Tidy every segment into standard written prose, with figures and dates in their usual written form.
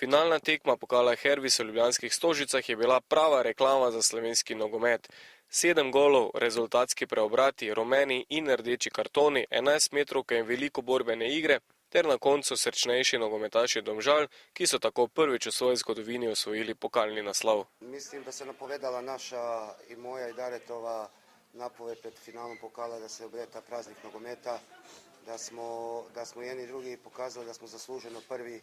Finalna tekma pokala Hervis v Ljubljanskih Stožicah je bila prava reklama za slovenski nogomet. 7 golov, rezultatski preobrati, rumeni in rdeči kartoni, 11 metrovke in veliko borbene igre, ter na koncu srečnejši nogometaši Domžal, ki so tako prvič v svoji zgodovini osvojili pokalni naslov. Mislim, da se napovedala naša i moja i Daretova napoved pred finalom pokala da se obreta praznik nogometa, da smo jedni i drugi pokazali da smo zasluženo prvi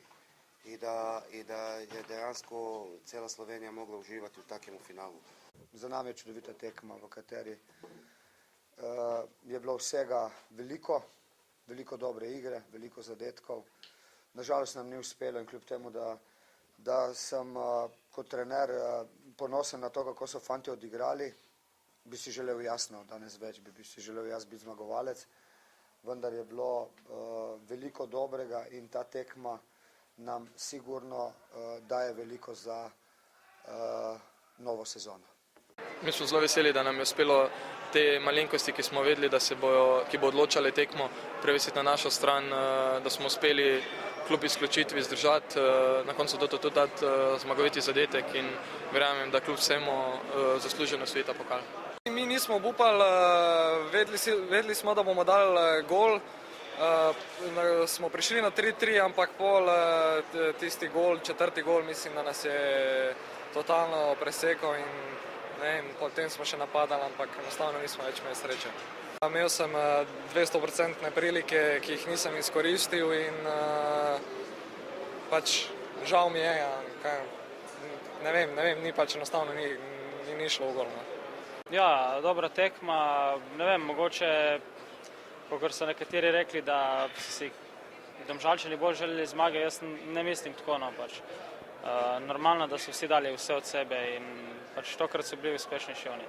i da je dejansko cela Slovenija mogla uživati v takem finalu. Za nami je čudovita tekma, v kateri je bilo vsega veliko dobre igre, veliko zadetkov. Nažalost nam ni uspelo in kljub temu, da sem kot trener ponosen na to, kako so fanti odigrali, bi si želel jasno danes več, bi si želel jaz biti zmagovalec, vendar je bilo veliko dobrega in ta tekma nam sigurno daje veliko za novo sezono. Mi smo zelo veseli, da nam je uspelo te malenkosti, ki smo vedeli, ki bo odločale tekmo, prevesiti na našo stran, da smo uspeli kljub izključitvi zdržati, na koncu tudi dati zmagoviti zadetek in verjamem, da kljub vsemu zasluženo osvoji ta pokal. Mi nismo obupali, vedeli smo, da bomo dali gol. Smo prišli na 3-3, ampak tisti gol, četrti gol, mislim, da nas je totalno presekal in potem smo še napadali, ampak enostavno nismo več imeli sreče. Imel sem 200% prilike, ki jih nisem izkoristil in pač žal mi je, ne vem, ni pač enostavno ni šlo v gol. Ja, dobra tekma, ne vem, mogoče, kakor so nekateri rekli, da si Domžalčani bolj želeli zmage, jaz ne mislim tako, no pač. Normalno, da so vsi dali vse od sebe in pač tokrat so bili uspešnejši oni.